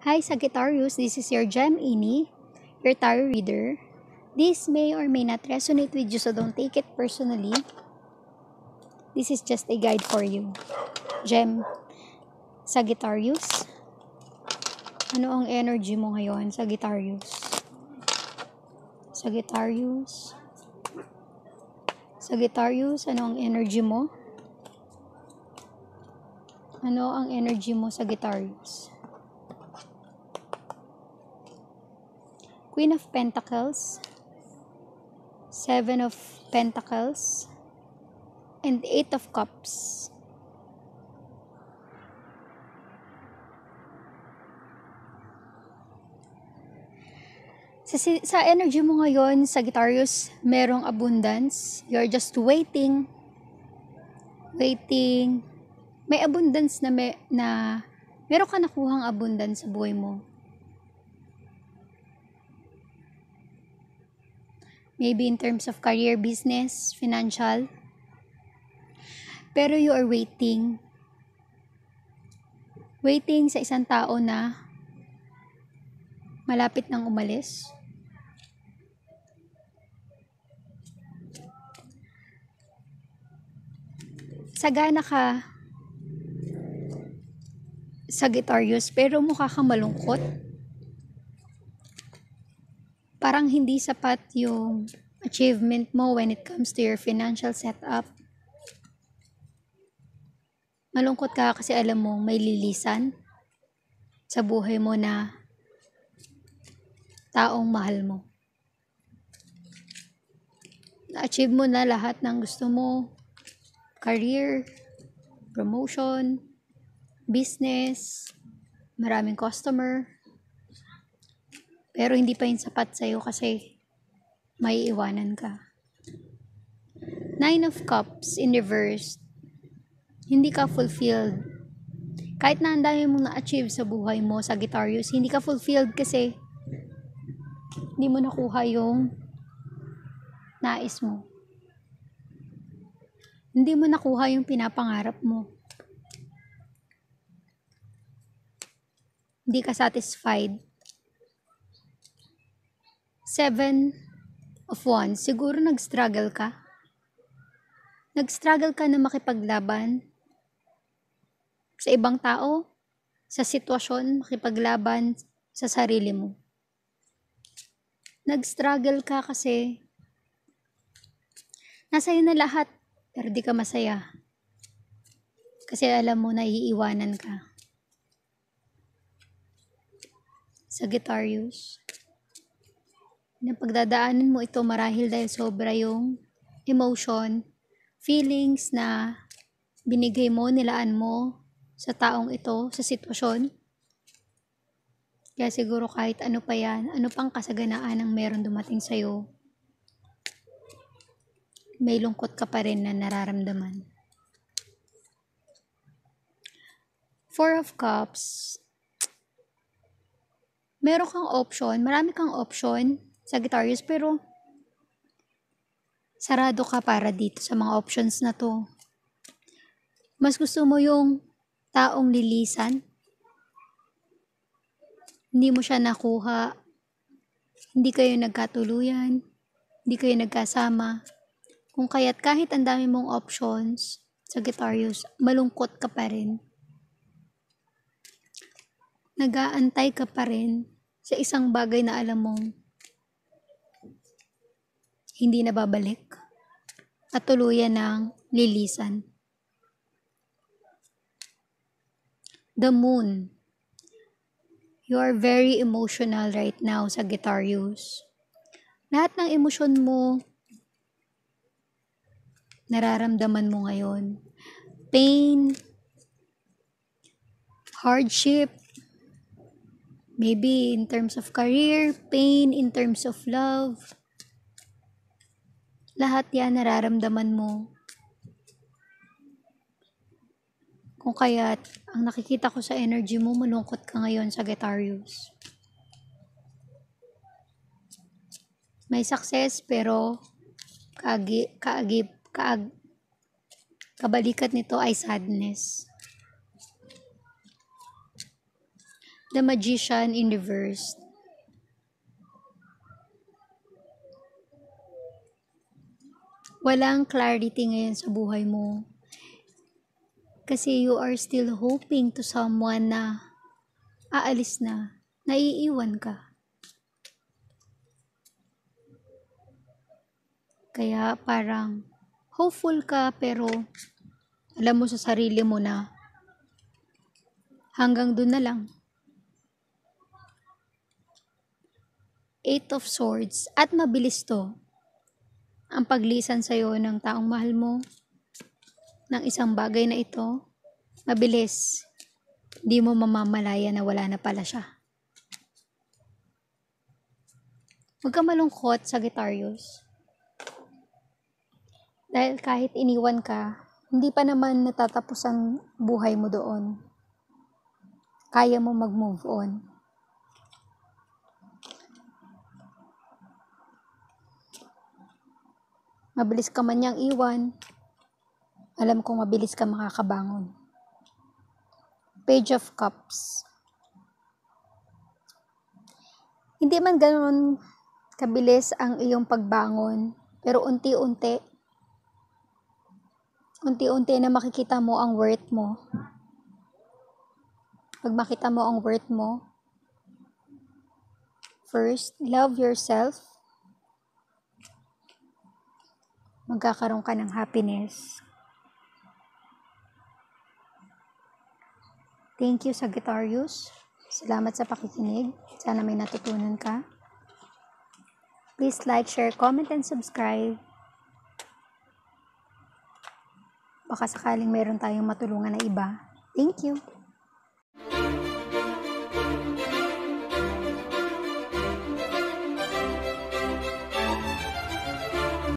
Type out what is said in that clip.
Hi Sagittarius, this is your Gem Ini, your tarot reader. This may or may not resonate with you, so don't take it personally. This is just a guide for you. Gem Sagittarius, ano ang energy mo ngayon, Sagittarius? Sagittarius, ano ang energy mo? Ano ang energy mo, Sagittarius? Queen of Pentacles, Seven of Pentacles, and Eight of Cups. Sa energy mo ngayon, Sagittarius, merong abundance. You're just waiting. May abundance na meron ka nakuhang abundance sa buhay mo. Maybe in terms of career, business, financial. Pero you are waiting. Waiting sa isang tao na malapit nang umalis. Sagana ka, Sagittarius, pero mukha kang malungkot. Parang hindi sapat yung achievement mo when it comes to your financial setup. Malungkot ka kasi alam mo may lilisan sa buhay mo na taong mahal mo. Na-achieve mo na lahat ng gusto mo. Career, promotion, business, maraming customer. Pero hindi pa yun sapat sa'yo kasi may iwanan ka. Nine of Cups in reverse. Hindi ka fulfilled. Kahit na ang dami mong na-achieve sa buhay mo, Sagittarius, hindi ka fulfilled kasi hindi mo nakuha yung nais mo. Hindi mo nakuha yung pinapangarap mo. Hindi ka satisfied. Seven of Wands. Siguro nag-struggle ka. Nag-struggle ka na makipaglaban sa ibang tao, sa sitwasyon, makipaglaban sa sarili mo. Nag-struggle ka kasi nasa'yo na lahat, pero di ka masaya. Kasi alam mo na iiwanan ka. Sagittarius, napagdadaanan mo ito marahil dahil sobra yung emotion, feelings na binigay mo, nilaan mo sa taong ito, sa sitwasyon. Kaya siguro kahit ano pa yan, ano pang kasaganaan ang meron dumating sa'yo, may lungkot ka pa rin na nararamdaman. Four of Cups, meron kang option, marami kang option, Sagittarius, pero sarado ka para dito sa mga options na to. Mas gusto mo yung taong lilisan, hindi mo siya nakuha, hindi kayo nagkatuluyan, hindi kayo nagkasama. Kung kaya't kahit ang dami mong options, Sagittarius, malungkot ka pa rin. Nag-aantay ka pa rin sa isang bagay na alam mong hindi na babalik at tuluyan ng lilisan. The Moon. You are very emotional right now, Sagittarius. Lahat ng emosyon mo, nararamdaman mo ngayon. Pain, hardship, maybe in terms of career, pain in terms of love. Lahat yan nararamdaman mo. Kung kaya't ang nakikita ko sa energy mo, malungkot ka ngayon, Sagittarius. May success pero kabalikat nito ay sadness. The Magician in reverse. Walang clarity ngayon sa buhay mo. Kasi you are still hoping to someone na aalis na, naiiwan ka. Kaya parang hopeful ka pero alam mo sa sarili mo na hanggang dun na lang. Eight of Swords at mabilis to. Ang paglisan sa'yo ng taong mahal mo ng isang bagay na ito, mabilis. Di mo mamamalaya na wala na pala siya. Huwag ka malungkot, Sagittarius. Dahil kahit iniwan ka, hindi pa naman natatapos ang buhay mo doon. Kaya mo mag-move on. Mabilis ka man niyang iwan, alam kong mabilis ka makakabangon. Page of Cups. Hindi man ganoon kabilis ang iyong pagbangon, pero unti-unti na makikita mo ang worth mo. Pag makita mo ang worth mo, first, love yourself. Magkakaroon ka ng happiness. Thank you, Sagittarius. Salamat sa pakikinig. Sana may natutunan ka. Please like, share, comment, and subscribe. Baka sakaling meron tayong matulungan na iba. Thank you.